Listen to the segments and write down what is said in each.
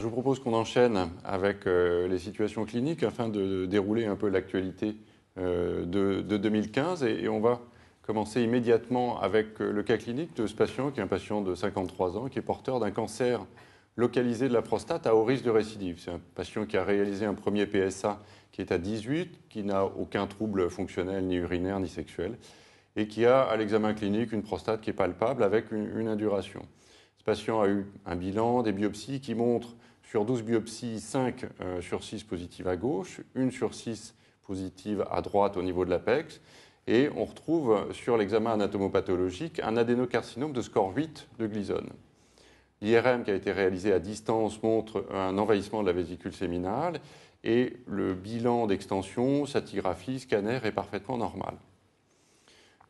je vous propose qu'on enchaîne avec les situations cliniques afin de dérouler un peu l'actualité de 2015. Et on va commencer immédiatement avec le cas clinique de ce patient, qui est un patient de 53 ans, qui est porteur d'un cancer localisé de la prostate à haut risque de récidive. C'est un patient qui a réalisé un premier PSA qui est à 18, qui n'a aucun trouble fonctionnel, ni urinaire, ni sexuel, et qui a à l'examen clinique une prostate qui est palpable avec une induration. Ce patient a eu un bilan, des biopsies qui montrent sur 12 biopsies, 5 sur 6 positives à gauche, 1 sur 6 positive à droite au niveau de l'apex. Et on retrouve sur l'examen anatomopathologique un adénocarcinome de score 8 de Gleason. L'IRM qui a été réalisé à distance montre un envahissement de la vésicule séminale et le bilan d'extension, scintigraphie, scanner est parfaitement normal.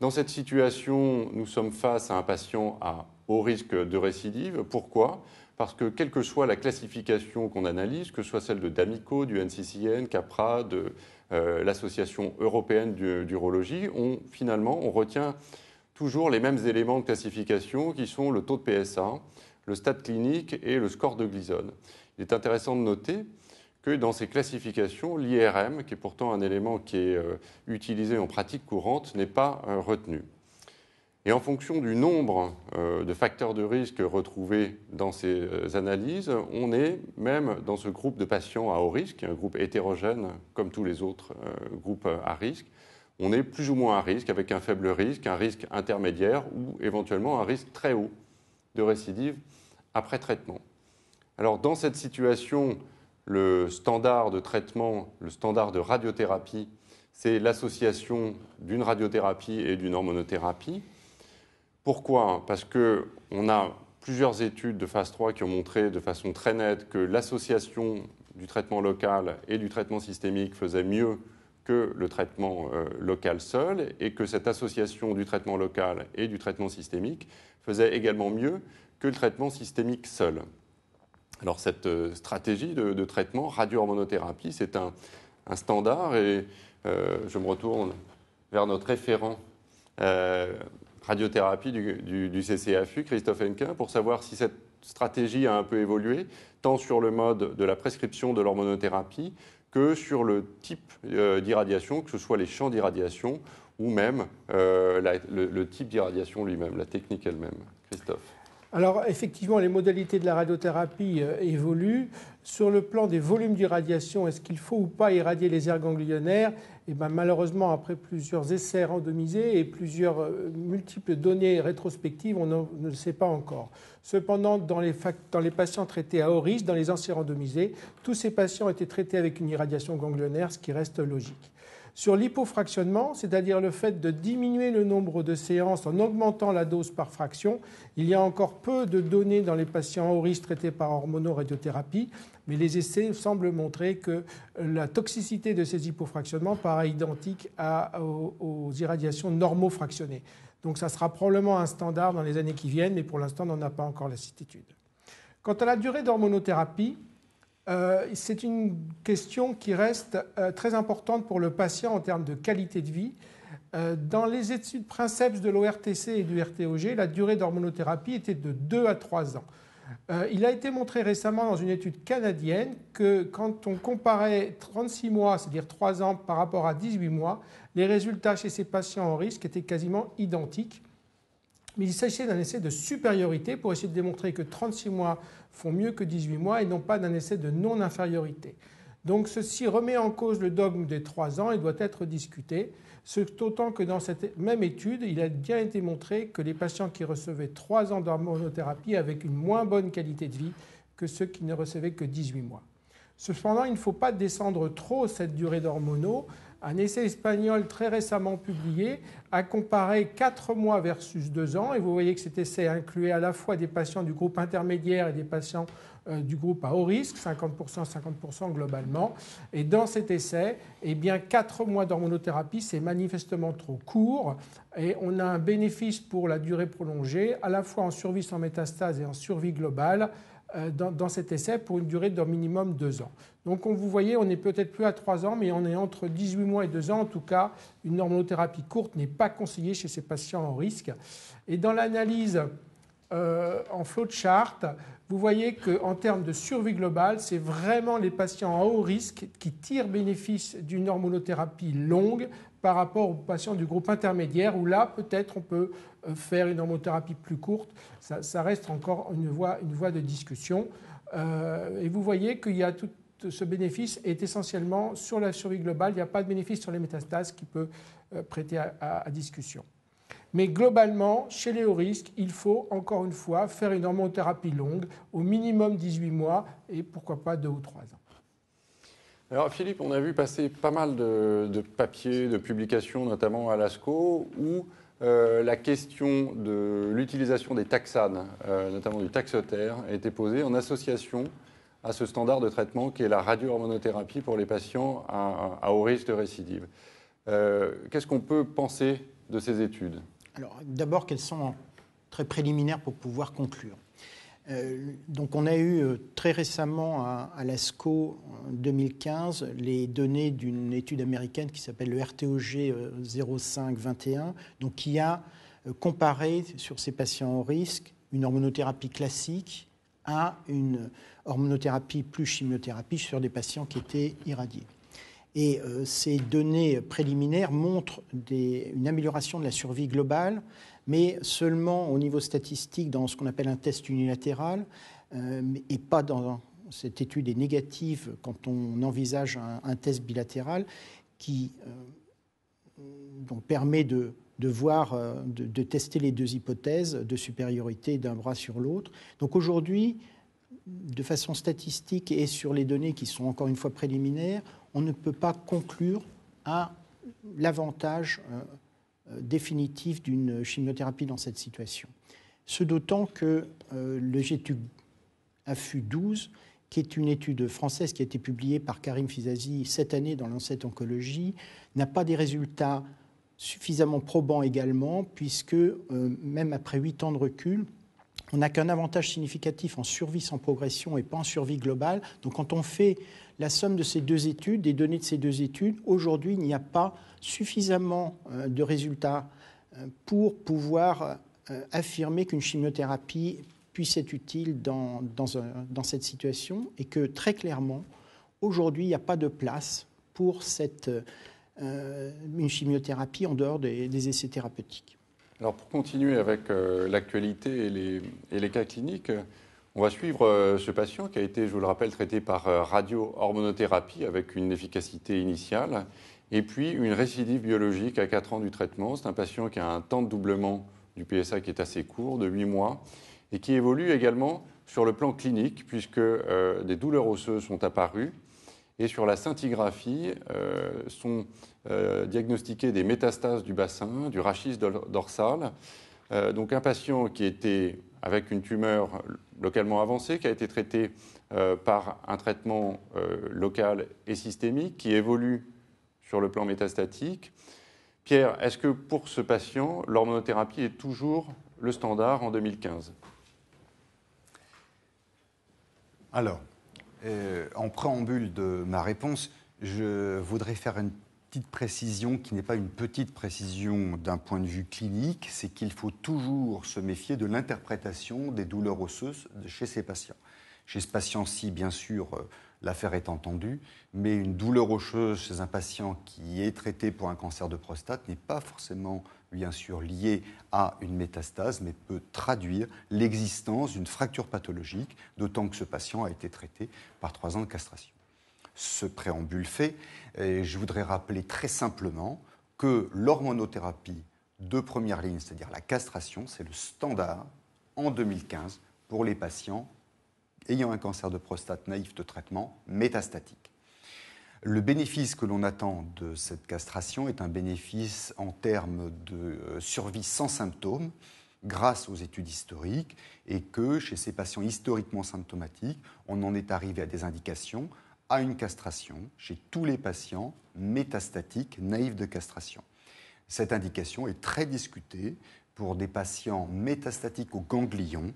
Dans cette situation, nous sommes face à un patient à haut risque de récidive. Pourquoi ? Parce que quelle que soit la classification qu'on analyse, que ce soit celle de D'Amico, du NCCN, CAPRA, de l'Association européenne d'urologie, finalement, on retient toujours les mêmes éléments de classification qui sont le taux de PSA, le stade clinique et le score de Gleason. Il est intéressant de noter que dans ces classifications, l'IRM, qui est pourtant un élément qui est utilisé en pratique courante, n'est pas retenu. Et en fonction du nombre de facteurs de risque retrouvés dans ces analyses, on est même dans ce groupe de patients à haut risque, un groupe hétérogène comme tous les autres groupes à risque. On est plus ou moins à risque, avec un faible risque, un risque intermédiaire ou éventuellement un risque très haut de récidive après traitement. Alors dans cette situation, le standard de traitement, le standard de radiothérapie, c'est l'association d'une radiothérapie et d'une hormonothérapie. Pourquoi ? Parce qu'on a plusieurs études de phase 3 qui ont montré de façon très nette que l'association du traitement local et du traitement systémique faisait mieux que le traitement local seul et que cette association du traitement local et du traitement systémique faisait également mieux que le traitement systémique seul. Alors cette stratégie de traitement, radio-hormonothérapie, c'est un standard et je me retourne vers notre référent radiothérapie du CCAFU, Christophe Hennequin, pour savoir si cette stratégie a un peu évolué, tant sur le mode de la prescription de l'hormonothérapie que sur le type d'irradiation, que ce soit les champs d'irradiation ou même le type d'irradiation lui-même, la technique elle-même. Christophe. Alors, effectivement, les modalités de la radiothérapie évoluent. Sur le plan des volumes d'irradiation, est-ce qu'il faut ou pas irradier les aires ganglionnaires ? Et bien, malheureusement, après plusieurs essais randomisés et plusieurs multiples données rétrospectives, on ne le sait pas encore. Cependant, dans les patients traités à haut risque, dans les anciens randomisés, tous ces patients étaient traités avec une irradiation ganglionnaire, ce qui reste logique. Sur l'hypofractionnement, c'est-à-dire le fait de diminuer le nombre de séances en augmentant la dose par fraction, il y a encore peu de données dans les patients à haut risque traités par hormonoradiothérapie, mais les essais semblent montrer que la toxicité de ces hypofractionnements paraît identique aux irradiations normofractionnées. Donc ça sera probablement un standard dans les années qui viennent, mais pour l'instant, on n'en a pas encore la certitude. Quant à la durée d'hormonothérapie, c'est une question qui reste très importante pour le patient en termes de qualité de vie. Dans les études Princeps de l'ORTC et du RTOG, la durée d'hormonothérapie était de 2 à 3 ans. Il a été montré récemment dans une étude canadienne que quand on comparait 36 mois, c'est-à-dire 3 ans par rapport à 18 mois, les résultats chez ces patients en risque étaient quasiment identiques. Mais il s'agissait d'un essai de supériorité pour essayer de démontrer que 36 mois font mieux que 18 mois et non pas d'un essai de non-infériorité. Donc ceci remet en cause le dogme des 3 ans et doit être discuté, d'autant que dans cette même étude, il a bien été montré que les patients qui recevaient 3 ans d'hormonothérapie avaient une moins bonne qualité de vie que ceux qui ne recevaient que 18 mois. Cependant, il ne faut pas descendre trop cette durée d'hormono. Un essai espagnol très récemment publié a comparé 4 mois versus 2 ans. Et vous voyez que cet essai incluait à la fois des patients du groupe intermédiaire et des patients du groupe à haut risque, 50%, 50% globalement. Et dans cet essai, 4 mois d'hormonothérapie, c'est manifestement trop court. Et on a un bénéfice pour la durée prolongée, à la fois en survie sans métastase et en survie globale, dans cet essai pour une durée d'au minimum 2 ans. Donc vous voyez, on n'est peut-être plus à 3 ans, mais on est entre 18 mois et 2 ans. En tout cas, une hormonothérapie courte n'est pas conseillée chez ces patients en risque. Et dans l'analyse en flowchart, vous voyez qu'en termes de survie globale, c'est vraiment les patients à haut risque qui tirent bénéfice d'une hormonothérapie longue par rapport aux patients du groupe intermédiaire, où là, peut-être, on peut faire une hormonothérapie plus courte. Ça reste encore une voie de discussion. Et vous voyez qu'il y a tout ce bénéfice est essentiellement sur la survie globale. Il n'y a pas de bénéfice sur les métastases qui peut prêter à discussion. Mais globalement, chez les hauts risques, il faut encore une fois faire une hormonothérapie longue, au minimum 18 mois et pourquoi pas 2 ou 3 ans. Alors Philippe, on a vu passer pas mal de papiers, de publications, notamment à l'ASCO, où la question de l'utilisation des taxanes, notamment du taxotère, a été posée en association à ce standard de traitement qui est la radio-hormonothérapie pour les patients à haut risque de récidive. Qu'est-ce qu'on peut penser de ces études ? Alors, d'abord, qu'elles sont très préliminaires pour pouvoir conclure. Donc, on a eu très récemment à l'ASCO en 2015 les données d'une étude américaine qui s'appelle le RTOG 0521, donc qui a comparé sur ces patients au risque une hormonothérapie classique à une hormonothérapie plus chimiothérapie sur des patients qui étaient irradiés. Et ces données préliminaires montrent une amélioration de la survie globale, mais seulement au niveau statistique dans ce qu'on appelle un test unilatéral, et pas dans cette étude est négative quand on envisage un test bilatéral qui donc permet de voir, de tester les deux hypothèses de supériorité d'un bras sur l'autre. Donc aujourd'hui, de façon statistique et sur les données qui sont encore une fois préliminaires, on ne peut pas conclure à l'avantage définitif d'une chimiothérapie dans cette situation. Ce d'autant que le GETUC AFU12, qui est une étude française qui a été publiée par Karim Fizazi cette année dans Lancet Oncology, n'a pas des résultats suffisamment probants également, puisque même après 8 ans de recul, on n'a qu'un avantage significatif en survie sans progression et pas en survie globale. Donc quand on fait la somme de ces deux études, des données de ces deux études, aujourd'hui, il n'y a pas suffisamment de résultats pour pouvoir affirmer qu'une chimiothérapie puisse être utile dans cette situation et que très clairement, aujourd'hui, il n'y a pas de place pour une chimiothérapie en dehors des essais thérapeutiques. Alors pour continuer avec l'actualité et les cas cliniques, on va suivre ce patient qui a été, je vous le rappelle, traité par radio-hormonothérapie avec une efficacité initiale et puis une récidive biologique à 4 ans du traitement. C'est un patient qui a un temps de doublement du PSA qui est assez court, de 8 mois, et qui évolue également sur le plan clinique puisque des douleurs osseuses sont apparues. Et sur la scintigraphie, sont diagnostiquées des métastases du bassin, du rachis dorsal. Donc un patient qui était avec une tumeur localement avancée, qui a été traité par un traitement local et systémique, qui évolue sur le plan métastatique. Pierre, est-ce que pour ce patient, l'hormonothérapie est toujours le standard en 2015 ? Alors, en préambule de ma réponse, je voudrais faire une petite précision qui n'est pas une petite précision d'un point de vue clinique, c'est qu'il faut toujours se méfier de l'interprétation des douleurs osseuses chez ces patients. Chez ce patient-ci, bien sûr, l'affaire est entendue, mais une douleur osseuse chez un patient qui est traité pour un cancer de prostate n'est pas forcément, bien sûr, liée à une métastase, mais peut traduire l'existence d'une fracture pathologique, d'autant que ce patient a été traité par 3 ans de castration. Ce préambule fait, je voudrais rappeler très simplement que l'hormonothérapie de première ligne, c'est-à-dire la castration, c'est le standard en 2015 pour les patients ayant un cancer de prostate naïf de traitement métastatique. Le bénéfice que l'on attend de cette castration est un bénéfice en termes de survie sans symptômes grâce aux études historiques et que chez ces patients historiquement symptomatiques, on en est arrivé à des indications à une castration chez tous les patients métastatiques naïfs de castration. Cette indication est très discutée pour des patients métastatiques au ganglion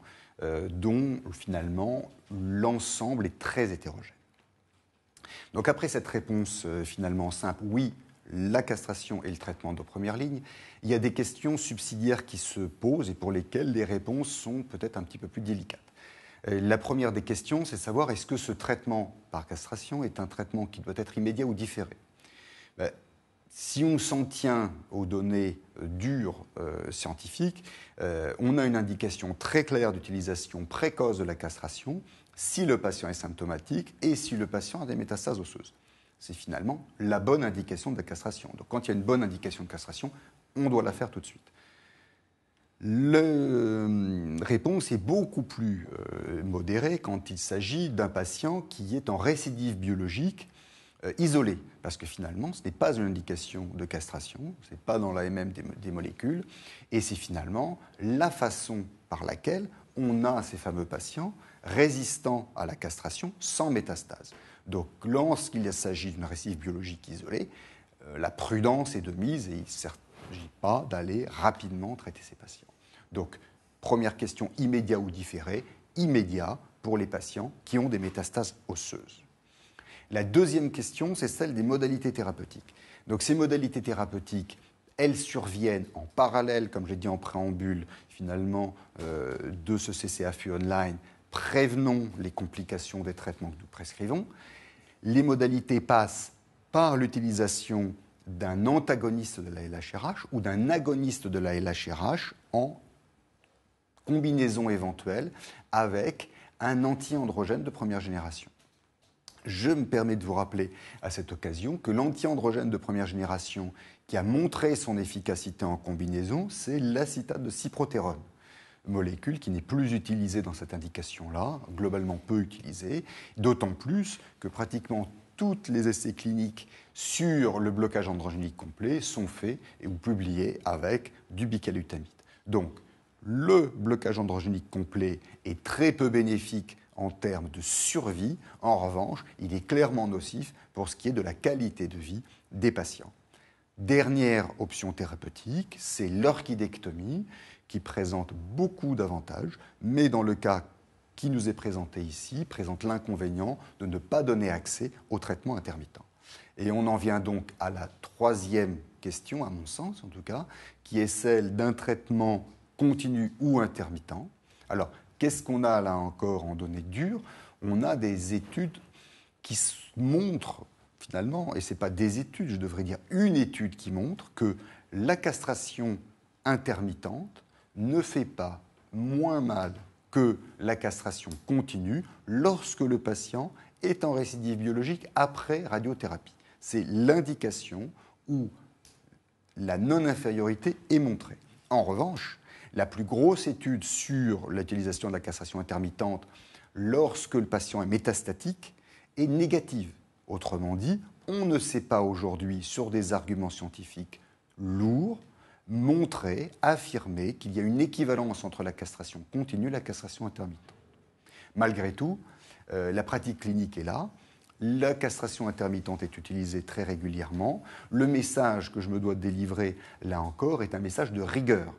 dont finalement l'ensemble est très hétérogène. Donc après cette réponse finalement simple, oui, la castration et le traitement de première ligne, il y a des questions subsidiaires qui se posent et pour lesquelles les réponses sont peut-être un petit peu plus délicates. La première des questions, c'est de savoir est-ce que ce traitement par castration est un traitement qui doit être immédiat ou différé. Si on s'en tient aux données dures scientifiques, on a une indication très claire d'utilisation précoce de la castration si le patient est symptomatique et si le patient a des métastases osseuses. C'est finalement la bonne indication de la castration. Donc quand il y a une bonne indication de castration, on doit la faire tout de suite. La réponse est beaucoup plus modérée quand il s'agit d'un patient qui est en récidive biologique isolée, parce que finalement, ce n'est pas une indication de castration, ce n'est pas dans l'AMM des molécules, et c'est finalement la façon par laquelle on a ces fameux patients résistants à la castration sans métastase. Donc lorsqu'il s'agit d'une récidive biologique isolée, la prudence est de mise et il ne s'agit pas d'aller rapidement traiter ces patients. Donc, première question, immédiat ou différé? Immédiat pour les patients qui ont des métastases osseuses. La deuxième question, c'est celle des modalités thérapeutiques. Donc, ces modalités thérapeutiques, elles surviennent en parallèle, comme j'ai dit en préambule, finalement, de ce CCAFU online. Prévenons les complications des traitements que nous prescrivons. Les modalités passent par l'utilisation d'un antagoniste de la LHRH ou d'un agoniste de la LHRH en combinaison éventuelle avec un anti-androgène de première génération. Je me permets de vous rappeler à cette occasion que l'anti-androgène de première génération qui a montré son efficacité en combinaison, c'est l'acétate de cyprotérone, molécule qui n'est plus utilisée dans cette indication-là, globalement peu utilisée, d'autant plus que pratiquement tous les essais cliniques sur le blocage androgénique complet sont faits ou publiés avec du bicalutamide. Donc, le blocage androgénique complet est très peu bénéfique en termes de survie. En revanche, il est clairement nocif pour ce qui est de la qualité de vie des patients. Dernière option thérapeutique, c'est l'orchidectomie, qui présente beaucoup d'avantages, mais dans le cas qui nous est présenté ici, présente l'inconvénient de ne pas donner accès au traitement intermittent. Et on en vient donc à la troisième question, à mon sens en tout cas, qui est celle d'un traitement continu ou intermittent. Alors, qu'est-ce qu'on a là encore en données dures? On a des études qui montrent finalement, et ce n'est pas des études, je devrais dire une étude qui montre que la castration intermittente ne fait pas moins mal que la castration continue lorsque le patient est en récidive biologique après radiothérapie. C'est l'indication où la non-infériorité est montrée. En revanche, la plus grosse étude sur l'utilisation de la castration intermittente lorsque le patient est métastatique est négative. Autrement dit, on ne sait pas aujourd'hui, sur des arguments scientifiques lourds, montrer, affirmer qu'il y a une équivalence entre la castration continue et la castration intermittente. Malgré tout, la pratique clinique est là. La castration intermittente est utilisée très régulièrement. Le message que je me dois de délivrer, là encore, est un message de rigueur.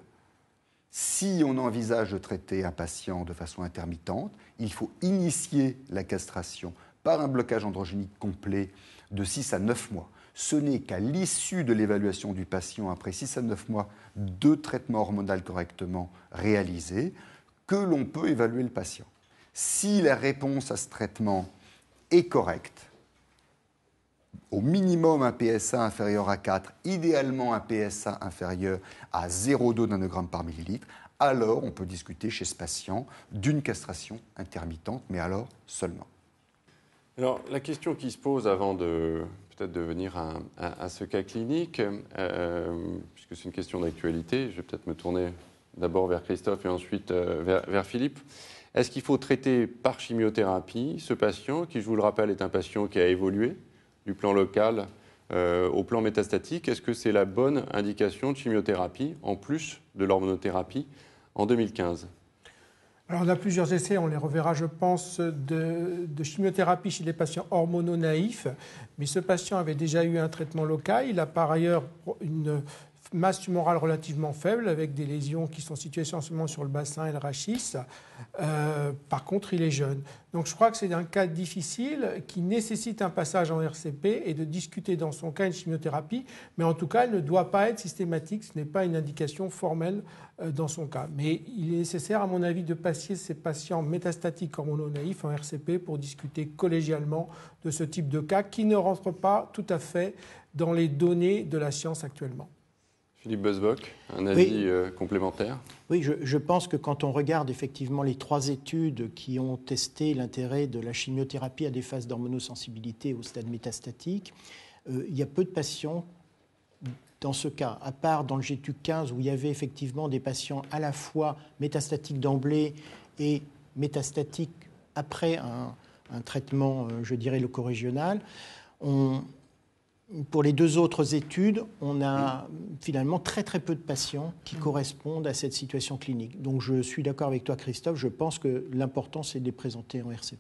Si on envisage de traiter un patient de façon intermittente, il faut initier la castration par un blocage androgénique complet de 6 à 9 mois. Ce n'est qu'à l'issue de l'évaluation du patient, après 6 à 9 mois de traitement hormonal correctement réalisé, que l'on peut évaluer le patient. Si la réponse à ce traitement est correcte, au minimum un PSA inférieur à 4, idéalement un PSA inférieur à 0,2 nanogrammes par millilitre, alors on peut discuter chez ce patient d'une castration intermittente, mais alors seulement. Alors, la question qui se pose avant de peut-être de venir à ce cas clinique, puisque c'est une question d'actualité, je vais peut-être me tourner d'abord vers Christophe et ensuite vers Philippe. Est-ce qu'il faut traiter par chimiothérapie ce patient, qui, je vous le rappelle, est un patient qui a évolué du plan local au plan métastatique? Est-ce que c'est la bonne indication de chimiothérapie, en plus de l'hormonothérapie, en 2015 ? Alors, on a plusieurs essais, on les reverra, je pense, de chimiothérapie chez les patients hormono-naïfs. Mais ce patient avait déjà eu un traitement local. Il a par ailleurs une masse tumorale relativement faible, avec des lésions qui sont situées essentiellement sur le bassin et le rachis. Par contre, il est jeune. Donc je crois que c'est un cas difficile qui nécessite un passage en RCP et de discuter dans son cas une chimiothérapie, mais en tout cas, elle ne doit pas être systématique, ce n'est pas une indication formelle dans son cas. Mais il est nécessaire, à mon avis, de passer ces patients métastatiques hormononaïfs en RCP pour discuter collégialement de ce type de cas qui ne rentre pas tout à fait dans les données de la science actuellement. Philippe Busbach, un avis complémentaire? Oui, je pense que quand on regarde effectivement les 3 études qui ont testé l'intérêt de la chimiothérapie à des phases d'hormonosensibilité au stade métastatique, il y a peu de patients dans ce cas, à part dans le GTUC15 où il y avait effectivement des patients à la fois métastatiques d'emblée et métastatiques après un traitement, je dirais, leucorégional. Pour les 2 autres études, on a finalement très très peu de patients qui correspondent à cette situation clinique. Donc je suis d'accord avec toi, Christophe, je pense que l'important c'est de les présenter en RCP.